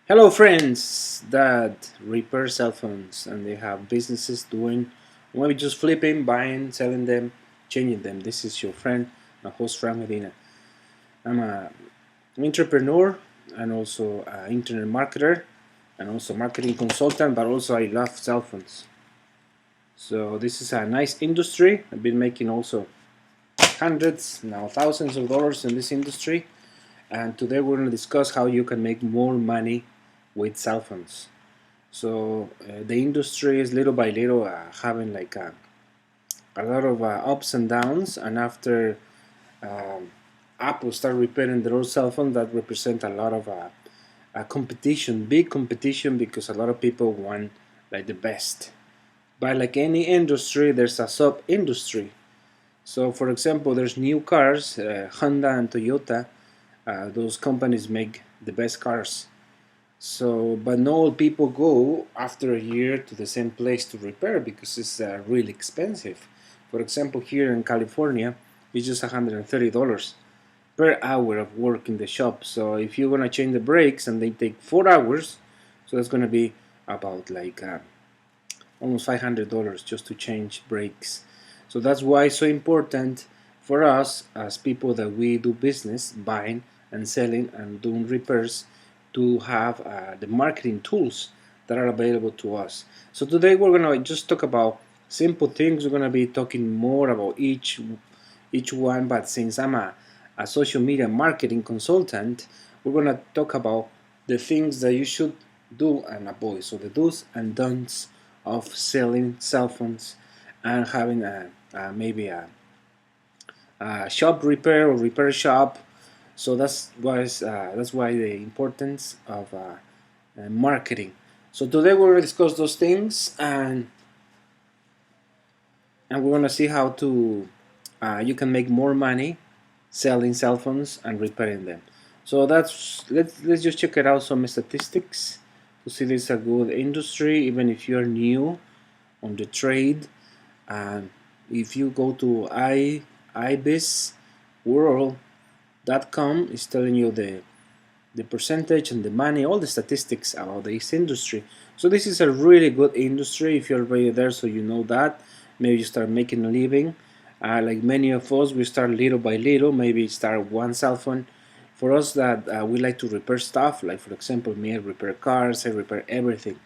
Hello, friends that repair cell phones and they have businesses doing maybe just flipping, buying, selling them, changing them. This is your friend, my host, Frank Medina. I'm an entrepreneur and also an internet marketer and also marketing consultant, but also I love cell phones. So this is a nice industry. I've been making also hundreds, now thousands of dollars in this industry. And today we're going to discuss how you can make more money with cell phones. So the industry is little by little having like a lot of ups and downs, and after um, Apple start repairing their own cell phone, that represent a lot of competition, big competition, because a lot of people want like the best. But like any industry, there's a sub industry. So for example, there's new cars, Honda and Toyota. Those companies make the best cars. So, but not all people go after a year to the same place to repair because it's really expensive. For example, here in California, it's just $130 per hour of work in the shop. So if you're gonna change the brakes and they take 4 hours, so that's gonna be about like almost $500 just to change brakes. So that's why it's so important for us as people that we do business, buying and selling and doing repairs, to have the marketing tools that are available to us. So today we're gonna just talk about simple things. We're gonna be talking more about each one, but since I'm a social media marketing consultant, we're gonna talk about the things that you should do and avoid. So the do's and don'ts of selling cell phones and having maybe a shop repair or repair shop. So that's why the importance of marketing. So today we're going to discuss those things, and we're going to see how to you can make more money selling cell phones and repairing them. So let's just check it out, some statistics to see this is a good industry even if you're new on the trade. And if you go to ibisworld.com, it's telling you the percentage and the money, all the statistics about this industry. So this is a really good industry if you're already there, so you know that. Maybe you start making a living. Like many of us, we start little by little. Maybe start one cell phone. For us that we like to repair stuff, like for example, me, I repair cars, I repair everything.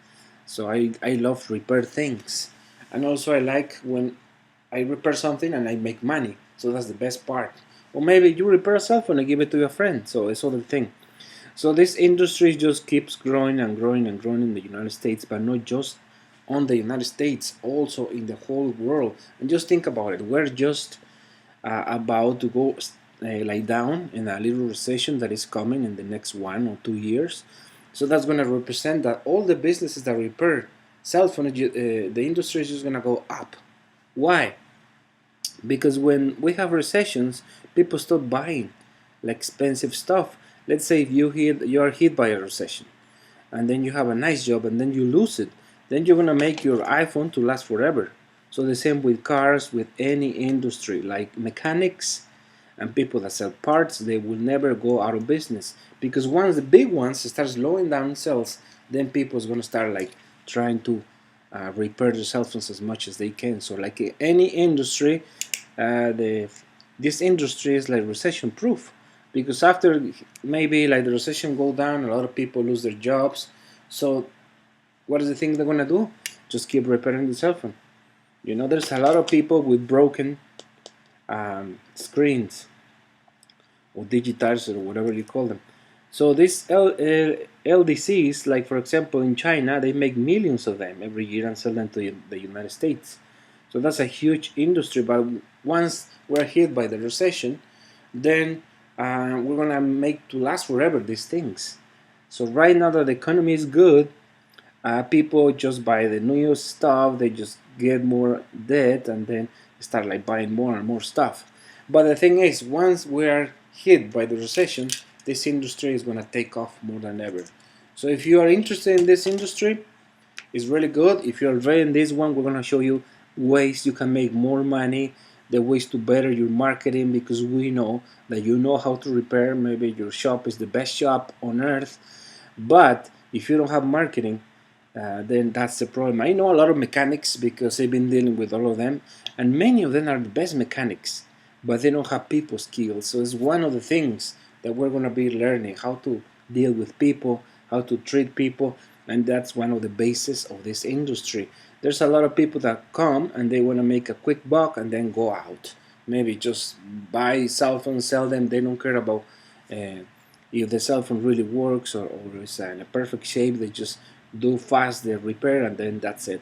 So I love repair things. And also I like when I repair something and I make money. So that's the best part. Or maybe you repair a cell phone and give it to your friend. So it's other thing. So this industry just keeps growing and growing and growing in the United States, but not just on the United States, also in the whole world. And just think about it. We're just about to go lie down in a little recession that is coming in the next 1 or 2 years. So that's going to represent that all the businesses that repair cell phones, the industry is just going to go up. Why? Because when we have recessions, people stop buying like expensive stuff. Let's say if you are hit by a recession, and then you have a nice job, and then you lose it, then you're gonna make your iPhone to last forever. So the same with cars, with any industry, like mechanics and people that sell parts, they will never go out of business because once the big ones start slowing down sales, then people is gonna start like trying to repair their cell phones as much as they can. So like any industry, the this industry is like recession proof because after maybe like the recession go down, a lot of people lose their jobs. So what is the thing they're gonna do? Just keep repairing the cell phone. There's a lot of people with broken screens or digitals or whatever you call them. So these LDCs, like for example in China, they make millions of them every year and sell them to the United States. So that's a huge industry. But once we're hit by the recession, then we're gonna make to last forever these things. So right now that the economy is good, people just buy the newest stuff. They just get more debt and then start like buying more and more stuff. But the thing is, once we are hit by the recession, this industry is gonna take off more than ever. So if you are interested in this industry, it's really good. If you're already in this one, we're gonna show you ways you can make more money, the ways to better your marketing, because we know that you know how to repair. Maybe your shop is the best shop on earth, but If you don't have marketing, then that's the problem. I know a lot of mechanics because I've been dealing with all of them, and many of them are the best mechanics, but they don't have people skills. So it's one of the things that we're going to be learning, how to deal with people, how to treat people, and that's one of the bases of this industry. There's a lot of people that come and they want to make a quick buck and then go out. Maybe just buy cell phones, sell them. They don't care about uh, if the cell phone really works or is in a perfect shape. They just do fast the repair and then that's it.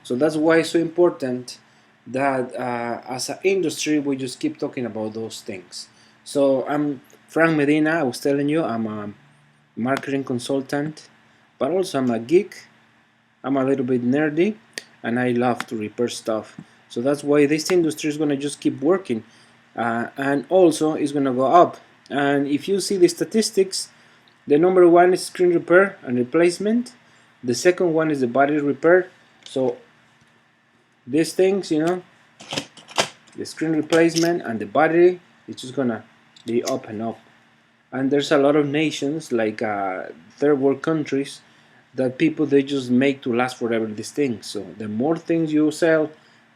So that's why it's so important that as an industry we just keep talking about those things. So I'm Frank Medina. I was telling you I'm a marketing consultant, but also I'm a geek. I'm a little bit nerdy, and I love to repair stuff. So that's why this industry is gonna just keep working, and also it's gonna go up. And if you see the statistics, the number one is screen repair and replacement. The second one is the body repair. So these things, the screen replacement and the body, it's just gonna be up and up. And there's a lot of nations like third world countries that people they just make to last forever these things. So the more things you sell,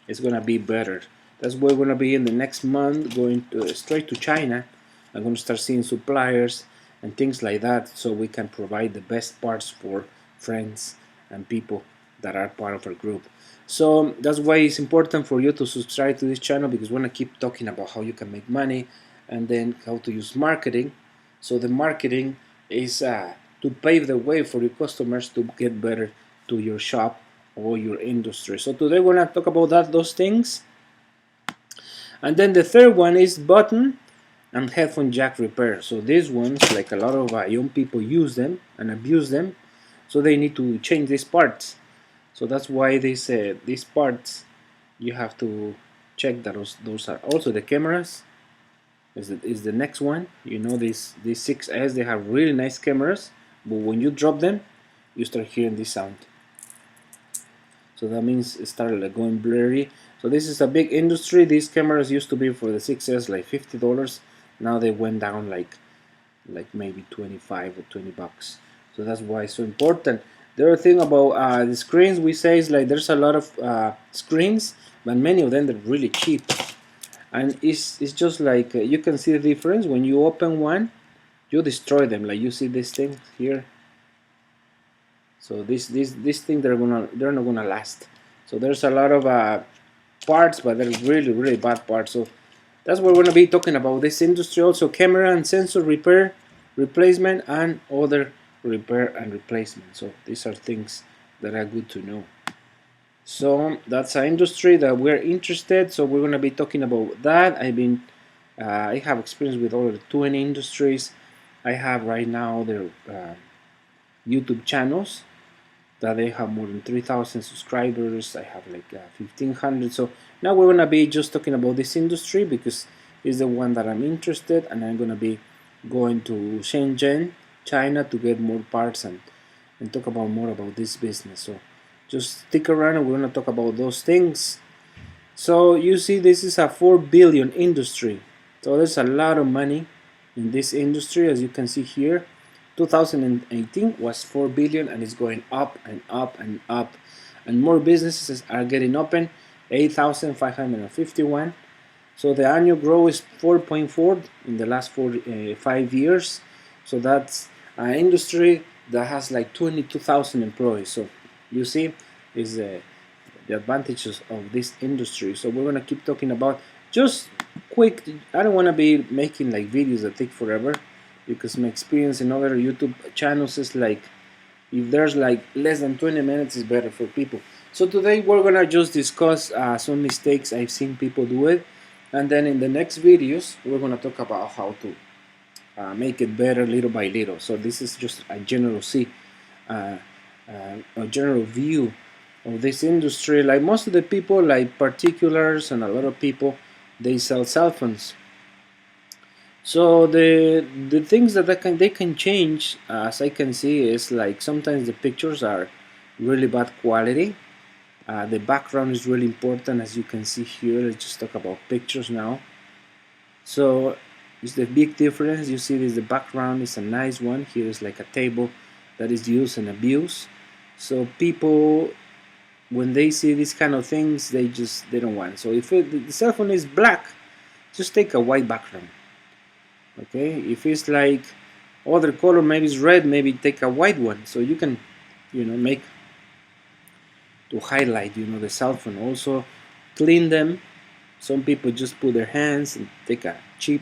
it's gonna be better. That's why we're gonna be in the next month going straight to China. I'm gonna start seeing suppliers and things like that, so we can provide the best parts for friends and people that are part of our group. So that's why it's important for you to subscribe to this channel, because we're gonna keep talking about how you can make money and then how to use marketing. So the marketing is to pave the way for your customers to get better to your shop or your industry. So today we're gonna talk about those things. And then the third one is button and headphone jack repair. So these ones, like a lot of young people use them and abuse them, so they need to change these parts. So that's why these parts you have to check that those are also the cameras. Is the next one. These 6S, they have really nice cameras, but when you drop them, you start hearing this sound. So that means it started like going blurry. So this is a big industry. These cameras used to be for the 6S like $50. Now they went down like maybe 25 or 20 bucks. So that's why it's so important. The other thing about the screens we say is like there's a lot of screens, but many of them are really cheap. And it's just like you can see the difference when you open one, you destroy them. Like you see this thing here. So this thing they're not gonna last. So there's a lot of parts, but they're really bad parts. So that's what we're gonna be talking about. This industry also camera and sensor repair, replacement, and other repair and replacement. So these are things that are good to know. So that's an industry that we're interested. So we're gonna be talking about that. I have experience with over 20 industries. I have right now their YouTube channels that they have more than 3,000 subscribers. I have like 1,500. So now we're gonna be just talking about this industry because it's the one that I'm interested, and I'm gonna be going to Shenzhen, China, to get more parts and talk about more about this business. So just stick around and we're gonna talk about those things. So you see, this is a 4 billion industry. So there's a lot of money in this industry, as you can see here. 2018 was 4 billion and it's going up and up and up, and more businesses are getting open. 8,551. So the annual growth is 4.4 in the last 5 years. So that's an industry that has like 22,000 employees. So you see is the advantages of this industry. So we're gonna keep talking about just quick. I don't want to be making like videos that take forever, because my experience in other YouTube channels is like if there's like less than 20 minutes is better for people. So today we're gonna just discuss some mistakes I've seen people do it, and then in the next videos we're gonna talk about how to make it better little by little. So this is just a a general view of this industry. Like most of the people, like particulars and a lot of people, they sell cell phones. So the things that they can change, as I can see, is like sometimes the pictures are really bad quality. The background is really important, as you can see here. Let's just talk about pictures now. So it's the big difference. You see this, the background is a nice one. Here is like a table that is used and abused. So people, when they see these kind of things, they don't want. So if the cell phone is black, just take a white background. Okay, if it's like other color, maybe it's red, maybe take a white one, so you can, make to highlight, the cell phone. Also, clean them. Some people just put their hands and take a cheap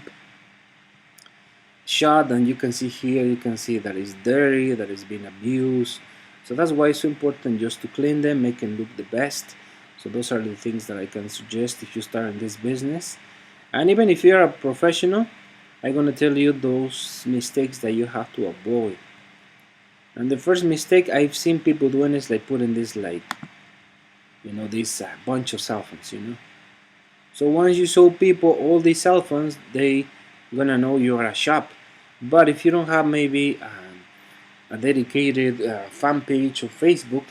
shot, and you can see here, you can see that it's dirty, that it's been abused. So that's why it's so important just to clean them, make them look the best. So those are the things that I can suggest if you start in this business. And even if you're a professional, I'm going to tell you those mistakes that you have to avoid. And the first mistake I've seen people doing is like putting this this bunch of cell phones. So once you show people all these cell phones, they gonna know you're a shop. But if you don't have maybe a dedicated fan page of Facebook,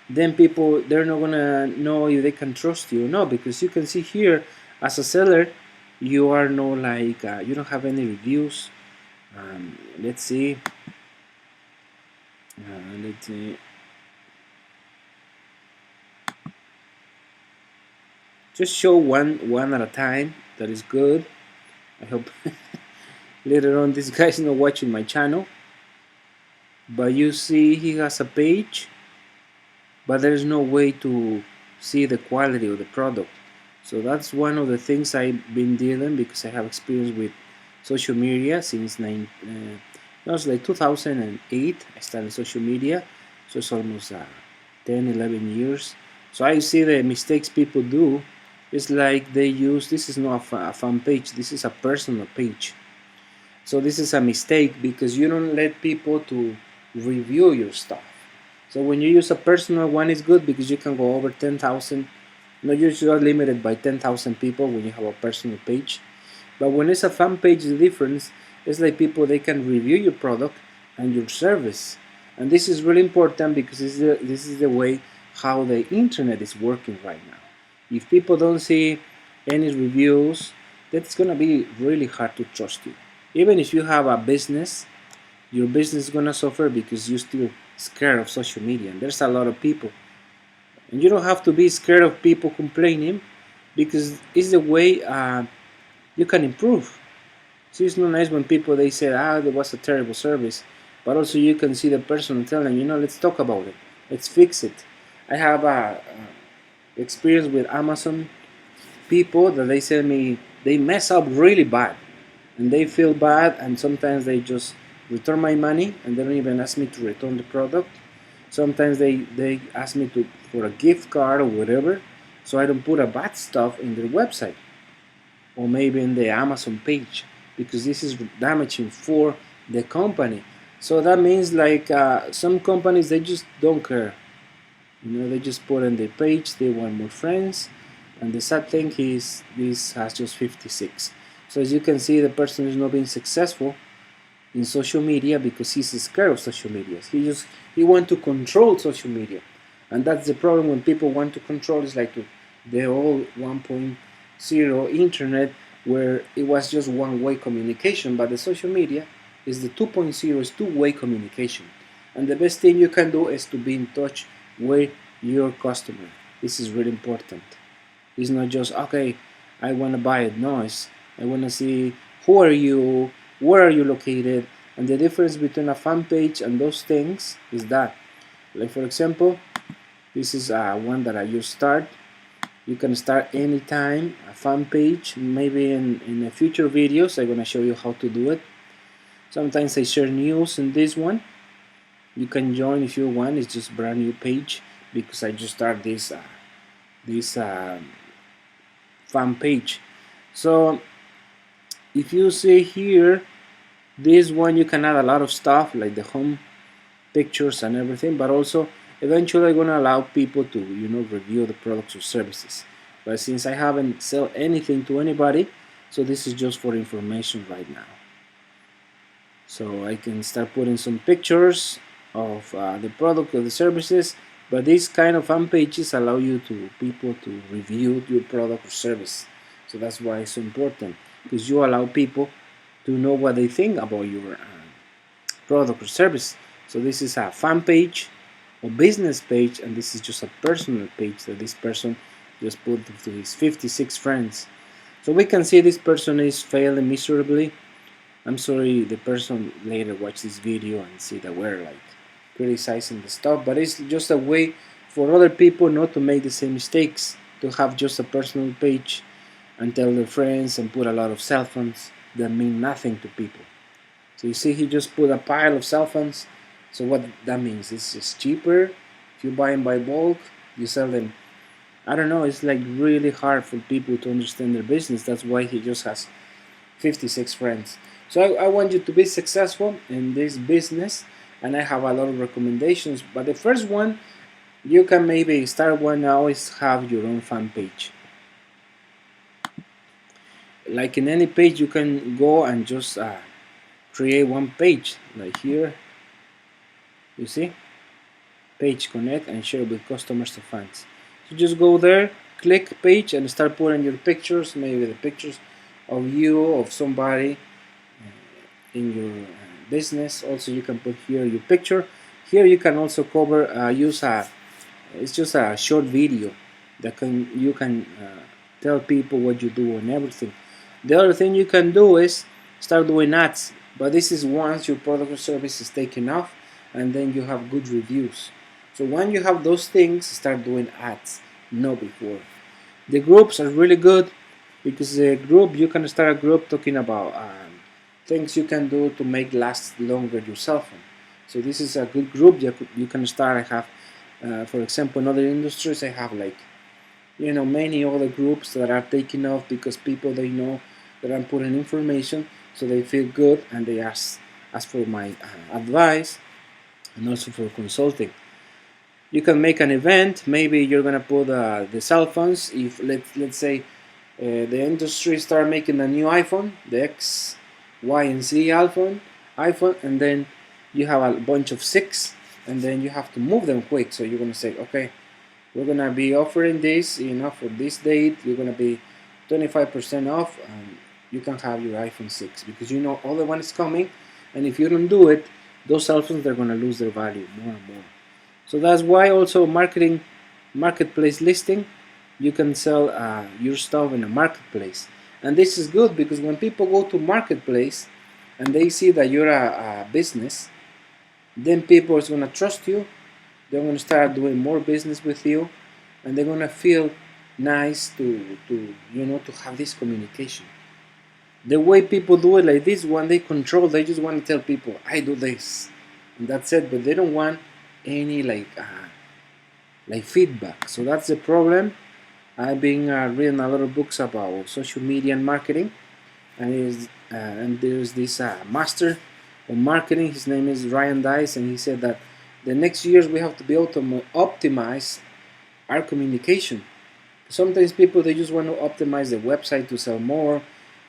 then people, they're not gonna know if they can trust you or not, because you can see here as a seller you are no like you don't have any reviews. Let's see. Let's see. Just show one at a time. That is good. I hope later on this guy's not watching my channel. But you see he has a page, but there's no way to see the quality of the product. So that's one of the things I've been dealing, because I have experience with social media since that was like 2008 I started social media, so it's almost 10 11 years. So I see the mistakes people do. It's like they use, this is not a fan page, this is a personal page. So this is a mistake, because you don't let people to review your stuff. So when you use a personal one, it's good because you can go over 10,000. No, you're limited by 10,000 people when you have a personal page. But when it's a fan page, the difference is like people, they can review your product and your service. And this is really important, because this is the way how the internet is working right now. If people don't see any reviews, that's gonna be really hard to trust you. Even if you have a business, your business is gonna suffer because you're still scared of social media. And there's a lot of people, and you don't have to be scared of people complaining, because it's the way you can improve. See, it's not nice when people, they say, there was a terrible service, but also you can see the person telling, let's talk about it, let's fix it. I have a experience with Amazon people that they send me, they mess up really bad, and they feel bad, and sometimes they just return my money, and they don't even ask me to return the product. Sometimes they ask me for a gift card or whatever, so I don't put a bad stuff in their website or maybe in the Amazon page, because this is damaging for the company. So that means like some companies, they just don't care. They just put on their page, they want more friends, and the sad thing is this has just 56. So as you can see, the person is not being successful in social media because he's scared of social media. He wants to control social media, and that's the problem when people want to control. It's like the old 1.0 internet, where it was just one-way communication, but the social media is the 2.0, is two-way communication. And the best thing you can do is to be in touch with your customer. This is really important. It's not just, okay, I want to buy it. No, I want to see who are you, where are you located. And the difference between a fan page and those things is that, like for example, this is one that I just start. You can start anytime a fan page. Maybe in the future videos I'm gonna show you how to do it. Sometimes I share news in this one. You can join if you want. It's just brand new page because I just start this fan page. So if you see here, this one you can add a lot of stuff like the home pictures and everything, but also eventually I'm gonna allow people to review the products or services. But since I haven't sell anything to anybody, so this is just for information right now. So I can start putting some pictures of the product or the services, but these kind of fan pages allow people to review your product or service. So that's why it's so important, because you allow people to know what they think about your product or service. So this is a fan page or business page, and this is just a personal page that this person just put to his 56 friends. So we can see this person is failing miserably. I'm sorry the person later watch this video and see that we're like criticizing the stuff, but it's just a way for other people not to make the same mistakes, to have just a personal page and tell their friends and put a lot of cell phones that mean nothing to people. So you see he just put a pile of cell phones. So what that means is it's cheaper. If you buy them by bulk, you sell them. I don't know, it's like really hard for people to understand their business. That's why he just has 56 friends. So I want you to be successful in this business, and I have a lot of recommendations. But the first one, you can maybe start one, always have your own fan page. Like in any page, you can go and just create one page. Like here, you see, page connect and share with customers to fans. So just go there, click page, and start putting your pictures, maybe the pictures of you, of somebody in your business. Also, you can put here your picture. Here you can also cover use a, it's just a short video that you can tell people what you do and everything. The other thing you can do is start doing ads, but this is once your product or service is taken off and then you have good reviews. So when you have those things, start doing ads, not before. The groups are really good because the group, you can start a group talking about things you can do to make last longer your cell phone. So this is a good group you can start. I have, for example, in other industries, I have like, many other groups that are taking off because people they know that I'm putting information, so they feel good and they ask for my advice and also for consulting. You can make an event. Maybe you're gonna put the cell phones. If let's say the industry start making a new iPhone, the X, Y, and Z iPhone, and then you have a bunch of six, and then you have to move them quick. So you're gonna say, okay, we're gonna be offering this, for this date. You're gonna be 25% off, and you can have your iPhone 6 because other one is coming, and if you don't do it, those cell phones they're gonna lose their value more and more. So that's why also marketplace listing, you can sell your stuff in a marketplace, and this is good because when people go to marketplace and they see that you're a business, then people is gonna trust you. They're gonna start doing more business with you, and they're gonna feel nice to have this communication. The way people do it like this, when they control, they just want to tell people, I do this, and that's it. But they don't want any like feedback. So that's the problem. I've been reading a lot of books about social media and marketing, and there's this master of marketing. His name is Ryan Dice, and he said that the next years we have to be able to optimize our communication. Sometimes people they just want to optimize the website to sell more,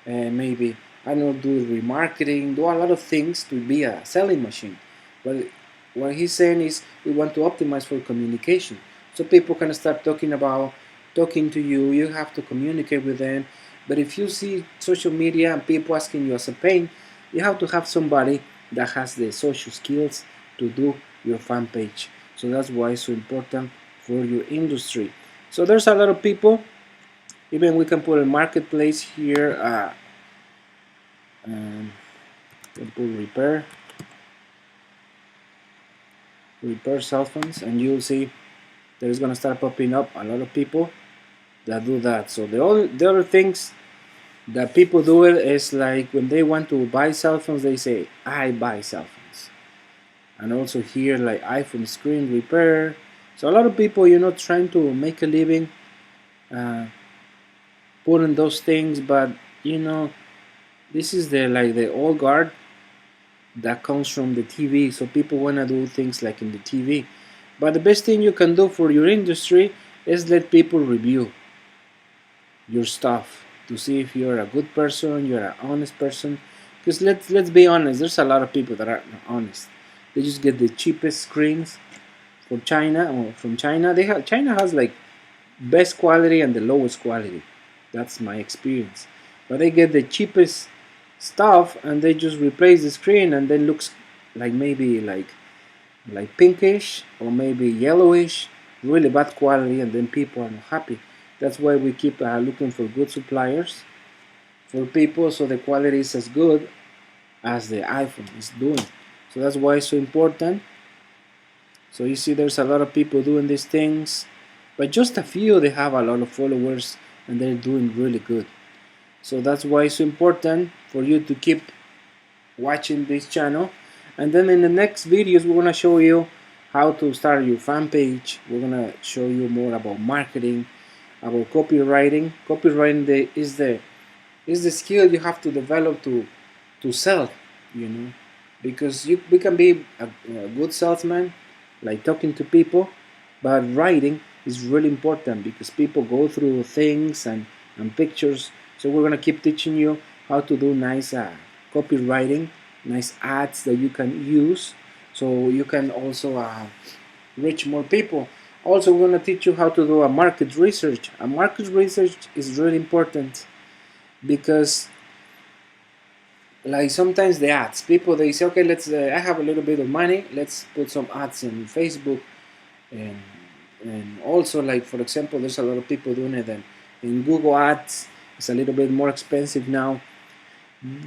and maybe I don't know, do remarketing, do a lot of things to be a selling machine. But what he's saying is we want to optimize for communication, so people can start talking to you. You have to communicate with them. But if you see social media and people asking you as a pain, you have to have somebody that has the social skills to do your fan page. So that's why it's so important for your industry. So there's a lot of people. Even we can put a marketplace here. We'll put repair cell phones, and you'll see there's gonna start popping up a lot of people that do that. So the other things that people do it is like when they want to buy cell phones, they say I buy cell phones, and also here like iPhone screen repair. So a lot of people, trying to make a living, putting those things, but this is the old guard that comes from the TV. So people want to do things like in the TV, but the best thing you can do for your industry is let people review your stuff to see if you're a good person, you're an honest person. Because let's be honest, there's a lot of people that aren't honest. They just get the cheapest screens from China or from China. China has like best quality and the lowest quality. That's my experience. But they get the cheapest stuff and they just replace the screen and then looks like maybe like like pinkish or maybe yellowish, really bad quality, and then people are not happy. That's why we keep looking for good suppliers for people, so the quality is as good as the iPhone is doing. So that's why it's so important. So you see, there's a lot of people doing these things, but just a few they have a lot of followers and they're doing really good. So that's why it's so important for you to keep watching this channel. And then in the next videos we're gonna show you how to start your fan page. We're gonna show you more about marketing, about copywriting. Copywriting is the skill you have to develop to sell, you know, because we can be a good salesman, like talking to people, but writing is really important because people go through things and pictures. So we're gonna keep teaching you how to do nice copywriting, nice ads that you can use, so you can also reach more people. Also, we're gonna teach you how to do a market research. A market research is really important because, like, sometimes the ads, people they say, okay, let's I have a little bit of money, let's put some ads in Facebook. And and also, like, for example, there's a lot of people doing it in Google Ads. It's a little bit more expensive now,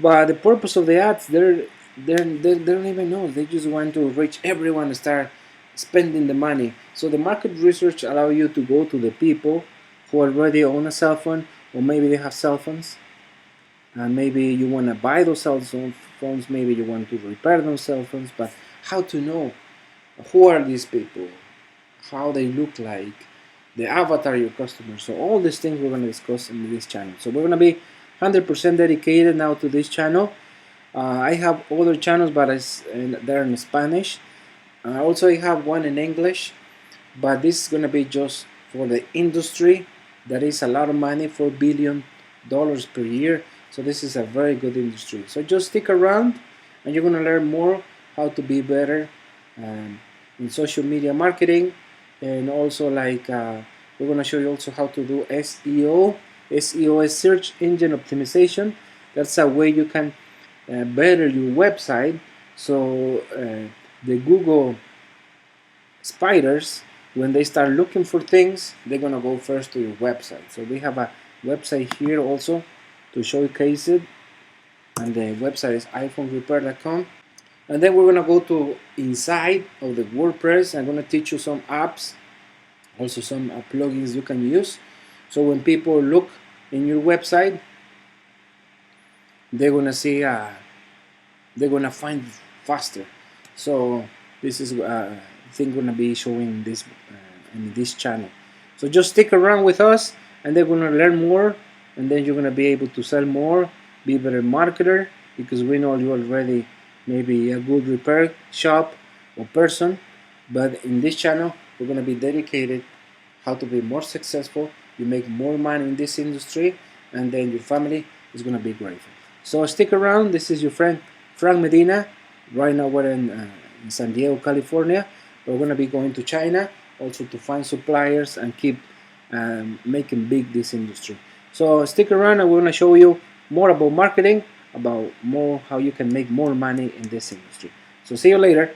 but the purpose of the ads, they don't even know. They just want to reach everyone and start spending the money. So the market research allow you to go to the people who already own a cell phone, or maybe they have cell phones, and maybe you want to buy those phones, maybe you want to repair those cell phones. But how to know who are these people, how they look like, the avatar of your customer. So all these things we're going to discuss in this channel. So we're going to be 100% dedicated now to this channel. I have other channels, but they're in Spanish. Also, I have one in English, but this is going to be just for the industry. That is a lot of money, $4 billion per year. So this is a very good industry. So just stick around, and you're going to learn more how to be better in social media marketing. And also, like, we're going to show you also how to do SEO. SEO is search engine optimization. That's a way you can better your website, so the Google spiders, when they start looking for things, they're gonna go first to your website. So we have a website here also to showcase it, and the website is iPhoneRepair.com. And then we're gonna go to inside of the WordPress. I'm gonna teach you some apps, also some plugins you can use. So when people look in your website, they're gonna see they're gonna find faster. So this is thing gonna be showing this in this channel. So just stick around with us, and they're gonna learn more, and then you're gonna be able to sell more, be a better marketer, because we know you already maybe a good repair shop or person. But in this channel, we're gonna be dedicated how to be more successful. You make more money in this industry, and then your family is gonna be grateful. So stick around. This is your friend Frank Medina. Right now we're in San Diego, California. We're going to be going to China also to find suppliers and keep making big this industry. So stick around, and we're going to show you more about marketing, about more how you can make more money in this industry. So see you later.